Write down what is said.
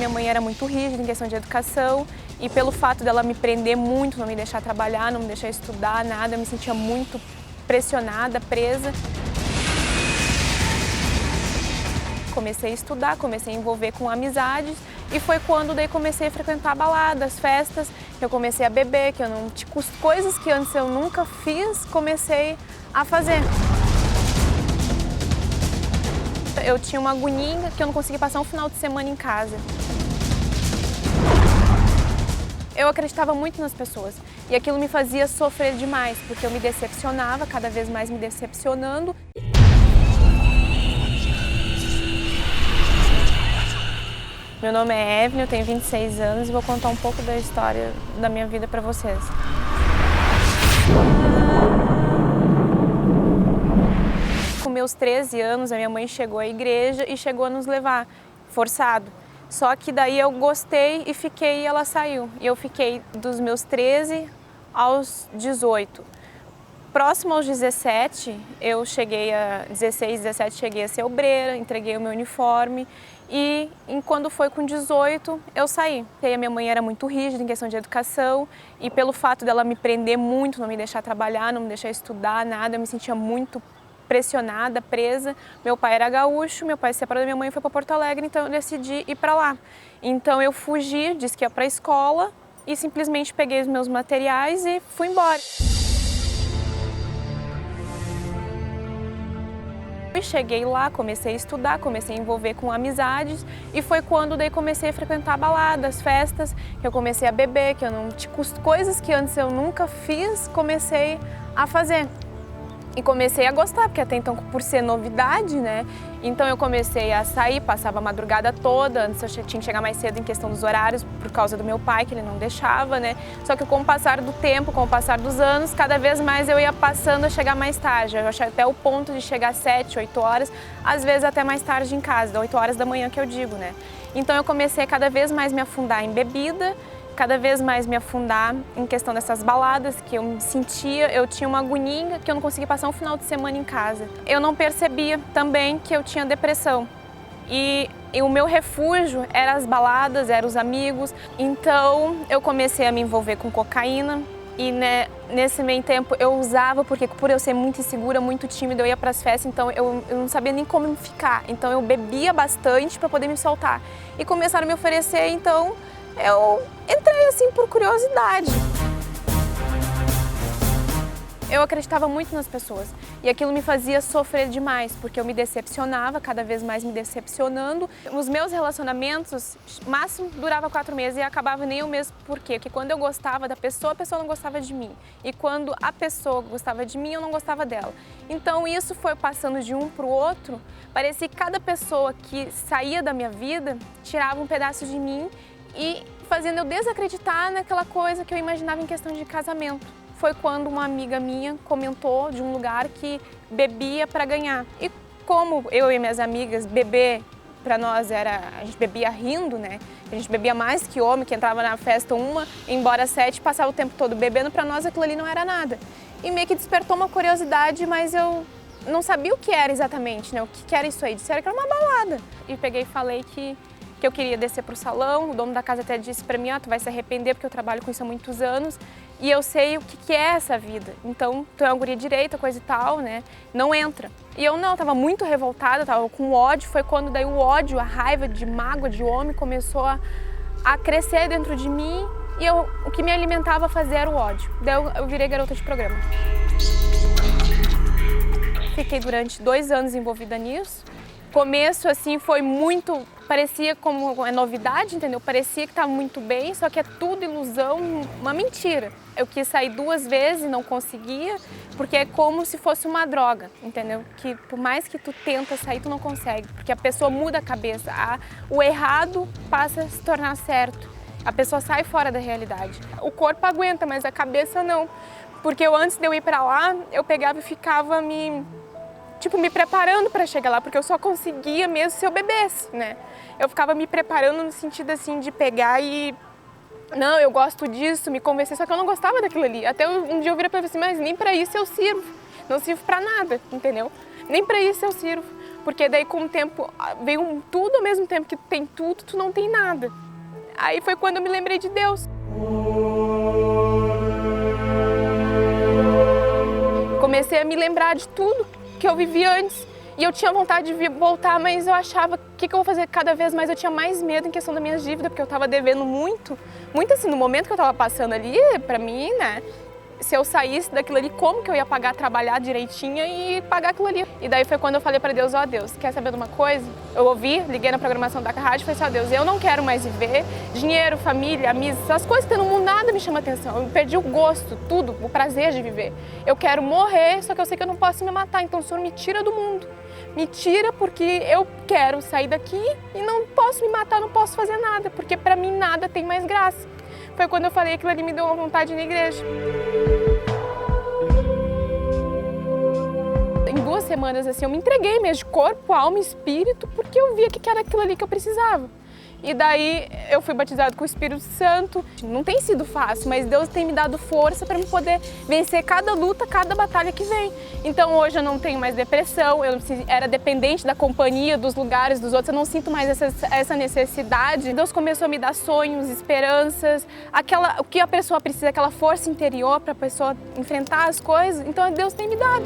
Minha mãe era muito rígida em questão de educação e pelo fato dela me prender muito, não me deixar trabalhar, não me deixar estudar, nada, eu me sentia muito pressionada, presa. Comecei a estudar, comecei a envolver com amizades e foi quando daí comecei a frequentar baladas, festas, que eu comecei a beber, que eu não, coisas que antes eu nunca fiz, comecei a fazer. Eu tinha uma agonia que eu não conseguia passar um final de semana em casa. Eu acreditava muito nas pessoas e aquilo me fazia sofrer demais, porque eu me decepcionava, cada vez mais me decepcionando. Meu nome é Evelyn, eu tenho 26 anos e vou contar um pouco da história da minha vida para vocês. Com meus 13 anos, a minha mãe chegou à igreja e chegou a nos levar, forçado. Só que daí eu gostei e fiquei e ela saiu. E eu fiquei dos meus 13 aos 18. Próximo aos 17, eu cheguei a 16, 17, cheguei a ser obreira, entreguei o meu uniforme e quando foi com 18, eu saí. E a minha mãe era muito rígida em questão de educação e pelo fato dela me prender muito, não me deixar trabalhar, não me deixar estudar, nada, eu me sentia muito pressionada, presa. Meu pai era gaúcho, meu pai se separou da minha mãe e foi para Porto Alegre, então eu decidi ir para lá. Então eu fugi, disse que ia para a escola e simplesmente peguei os meus materiais e fui embora. Cheguei lá, comecei a estudar, comecei a envolver com amizades e foi quando daí comecei a frequentar baladas, festas, que eu comecei a beber, que eu não, coisas que antes eu nunca fiz, comecei a fazer. E comecei a gostar, porque até então, por ser novidade, né? Então eu comecei a sair, passava a madrugada toda, antes eu tinha que chegar mais cedo em questão dos horários, por causa do meu pai, que ele não deixava, né? Só que com o passar do tempo, com o passar dos anos, cada vez mais eu ia passando a chegar mais tarde. Eu achei até o ponto de chegar às 7, 8 horas, às vezes até mais tarde em casa, 8 horas da manhã que eu digo, né? Então eu comecei a cada vez mais me afundar em bebida, cada vez mais me afundar em questão dessas baladas que eu me sentia, eu tinha uma agonia que eu não conseguia passar um final de semana em casa. Eu não percebia também que eu tinha depressão e o meu refúgio eram as baladas, eram os amigos, então eu comecei a me envolver com cocaína e nesse meio tempo eu usava, porque por eu ser muito insegura, muito tímida, eu ia para as festas, então eu não sabia nem como ficar, então eu bebia bastante para poder me soltar e começaram a me oferecer, então eu entrei assim por curiosidade. Eu acreditava muito nas pessoas e aquilo me fazia sofrer demais, porque eu me decepcionava, cada vez mais me decepcionando. Os meus relacionamentos, máximo, durava 4 meses e acabava nem eu mesmo. Por quê? Porque quando eu gostava da pessoa, a pessoa não gostava de mim. E quando a pessoa gostava de mim, eu não gostava dela. Então isso foi passando de um para o outro, parecia que cada pessoa que saía da minha vida tirava um pedaço de mim e fazendo eu desacreditar naquela coisa que eu imaginava em questão de casamento. Foi quando uma amiga minha comentou de um lugar que bebia para ganhar. E como eu e minhas amigas, beber para nós era, a gente bebia rindo, né? A gente bebia mais que homem, que entrava na festa uma, embora 7, passava o tempo todo bebendo, para nós aquilo ali não era nada. E meio que despertou uma curiosidade, mas eu não sabia o que era exatamente, né? O que era isso aí? Disseram que era uma balada. E peguei e falei que eu queria descer para o salão, o dono da casa até disse para mim, tu vai se arrepender porque eu trabalho com isso há muitos anos e eu sei o que é essa vida, então tu é uma guria direita, coisa e tal, né, não entra. E eu não, tava muito revoltada, tava com ódio, foi quando daí o ódio, a raiva de mágoa de homem começou a crescer dentro de mim e o que me alimentava a fazer era o ódio. Daí eu virei garota de programa. Fiquei durante 2 anos envolvida nisso. Começo assim foi muito, parecia como é novidade, entendeu? Parecia que estava muito bem, só que é tudo ilusão, uma mentira. Eu quis sair 2 vezes e não conseguia, porque é como se fosse uma droga, entendeu? Que por mais que tu tenta sair, tu não consegue, porque a pessoa muda a cabeça, o errado passa a se tornar certo. A pessoa sai fora da realidade. O corpo aguenta, mas a cabeça não. Porque antes de eu ir para lá, eu pegava e ficava me preparando para chegar lá, porque eu só conseguia mesmo se eu bebesse, né? Eu ficava me preparando no sentido assim de pegar e não, eu gosto disso, me convencer, só que eu não gostava daquilo ali. Até um dia eu virei para ele assim, mas nem para isso eu sirvo, não sirvo para nada, entendeu? Nem para isso eu sirvo, Porque daí com o tempo veio tudo ao mesmo tempo que tu tem tudo, tu não tem nada. Aí foi quando eu me lembrei de Deus. Comecei a me lembrar de tudo que eu vivi antes. E eu tinha vontade de voltar, mas eu achava, o que eu vou fazer? Cada vez mais eu tinha mais medo em questão das minhas dívidas, porque eu estava devendo muito. Muito assim, no momento que eu estava passando ali, pra mim, né? Se eu saísse daquilo ali, como que eu ia pagar, trabalhar direitinho e pagar aquilo ali? E daí foi quando eu falei pra Deus, ó Deus, quer saber de uma coisa? Eu ouvi, liguei na programação da rádio e falei assim, ó Deus, eu não quero mais viver dinheiro, família, amigos, essas coisas que tem no mundo, nada me chama atenção. Eu perdi o gosto, tudo, o prazer de viver. Eu quero morrer, só que eu sei que eu não posso me matar, então o Senhor me tira do mundo. Me tira porque eu quero sair daqui e não posso me matar, não posso fazer nada, porque pra mim nada tem mais graça. Foi quando eu falei que aquilo ali me deu uma vontade de ir na igreja. Em 2 semanas, assim, eu me entreguei mesmo de corpo, alma e espírito, porque eu via que era aquilo ali que eu precisava. E daí eu fui batizada com o Espírito Santo. Não tem sido fácil, mas Deus tem me dado força para me poder vencer cada luta, cada batalha que vem. Então hoje eu não tenho mais depressão, eu era dependente da companhia, dos lugares, dos outros, eu não sinto mais essa necessidade. Deus começou a me dar sonhos, esperanças, o que a pessoa precisa, aquela força interior para a pessoa enfrentar as coisas. Então Deus tem me dado.